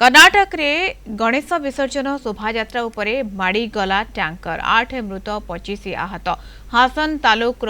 कर्नाटक रे गणेश विसर्जन शोभायात्रा उपरे माड़ी गला टैंकर 8 मृत 25 आहत। हासन तालुक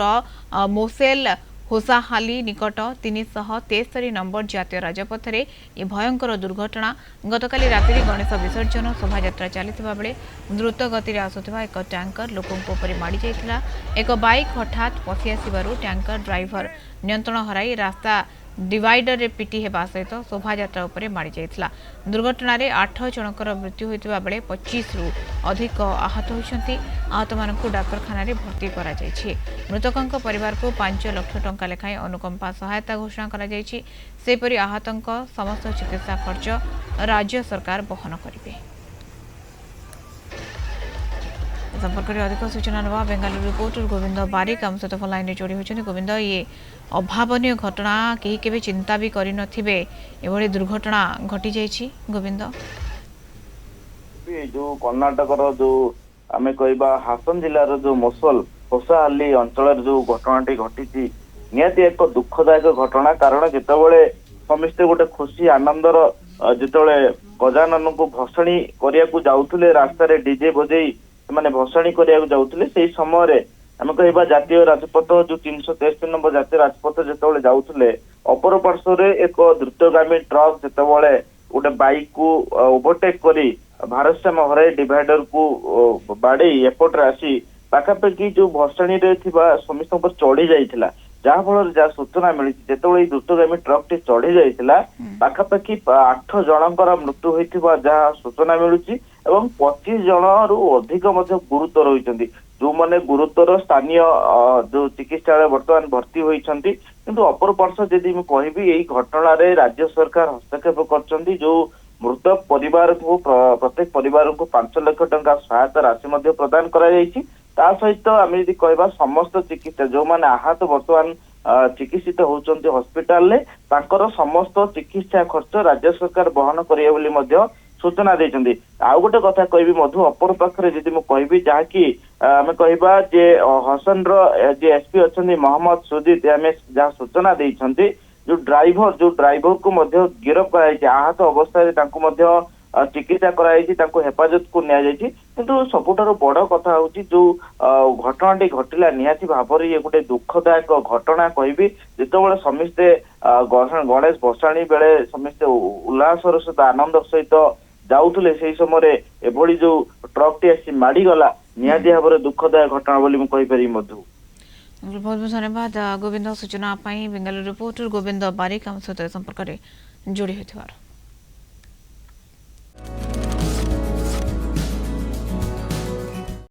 मोसेल होसाहाली निकट 373 नंबर जातीय राजपथ रे यह भयंकर दुर्घटना। गतकाली राति गणेश विसर्जन शोभायात्रा चलता बेले द्रुत गति आसुवा एक टैंकर लोकों उपर माड़ी जाइथिला। एक बाइक हठात पशि आसिबारु टैंकर ड्राइवर नियंत्रण हराई रास्ता डिवाइडर रे पिटी हेबा सहित शोभायात्रा उपरे माड़ी जाइथिला। दुर्घटना रे 8 जनकर मृत्यु होइतिबा बेले 25 रु अधिक आहत होइछन्ति। आहत मानकु डाक्तरखाना रे भर्ती करा जाइछि। मृतकंक परिवार को 5 लाख टंका लेखाएं अनुकंपा सहायता घोषणा करा जाइछि। सेपरि आहतंक समस्त चिकित्सा खर्च राज्य सरकार वहन करिवे। संपर्क में अधिक सूचना नवा बेंगालुरु रिपोर्टर गोविंद बारिक आम सहित फोन लाइन जोड़ी होती। गोविंद, ये अभावन घटना कहीं केवे चिंता भी करि नथिबे एभली दुर्घटना घटी जाइछि। गोविंद, जो कर्नाटक जो आमे कहबा हासन जिलार जो मोसल होसाहाली अंचल जो घटनाटी घटी निहाती एक दुखदायक घटना। कारण जितेबाला समस्ते गोटे खुशी आनंदर जितेबाला गजानन को भसाणी करने जाऊे रास्तार डीजे बजई से भसाणी करने जाऊे से समय आम कह जातीय राजपथ जो 363 नंबर जातीय राजपथ जिते जाऊे अपर पार्श्व एक द्रुतगामी ट्रक जितेबाला गोटे बाइक को ओभरटेक करी भारसाम्य हराई डिवाइडर को बाड़े एपटे आसी पाखापाखि जो भसाणी समस्त पर चढ़ी जाइथिला। जहाँ फल जहाँ सूचना मिली जिते द्रुतगामी ट्रक टी चढ़ी जाइथिला पाखापाखि 8 जनकर मृत्यु होइथिबा जहाँ सूचना मिलुची एवं 25 जन रु अधिक गुरुतर होइछन्ति। जो माने गुरुतर स्थानीय जो चिकित्सालय वर्तमान भर्ती होइछन्ति। किंतु अपर पार्श्व यदि मैं कहबी यही घटना रे राज्य सरकार हस्तक्षेप करछन्ति। जो मृतक परिवार को प्रत्येक परिवार को 5 लाख टंका सहायता राशि प्रदान करा जाइछि। ता सहित आम यदि कहबा समस्त चिकित्सा जो माने आहत वर्तमान चिकित्सित होउछन्ति हॉस्पिटल ले तांकर समस्त चिकित्सा खर्च राज्य सरकार वहन करिए बोली मध्य सूचना देइछन्ति। आ गोटे कथा कहबी मधु अपर पाखरे यदि मैं कहबी जहा कि आमे कहबा जे हसन रो जे एसपी अछन्ति मोहम्मद सुजीत एमएस जहा सूचना देइछन्ति जो ड्राइवर को मध्य गिरफ कराइछि। आहत अवस्था रे तांको मध्य चिकित्सा कराइछि, तांको हेफाजत को निया जाइछि। किंतु सबुठारो बड़ कथा होछि जो घटनाटी घटिला निहाती भाବରେ ये गोटे दुखदायक घटना कहबी। जेतेबेले समस्ते गणेश भसाणी बेले समस्ते उल्लासर सहित आनंद सहित जाउथले सेही समय एभली जो ट्रक टी आसी माड़ी गला निहाती भाବରେ दुखदायक घटना बोली मु कहि परिबी। मधु, बहुत बहुत धन्यवाद गोविंद। सूचना बेंगालुरु रिपोर्टर गोविंद बारिक आम सहित संपर्क में जोड़ी होइथिबार।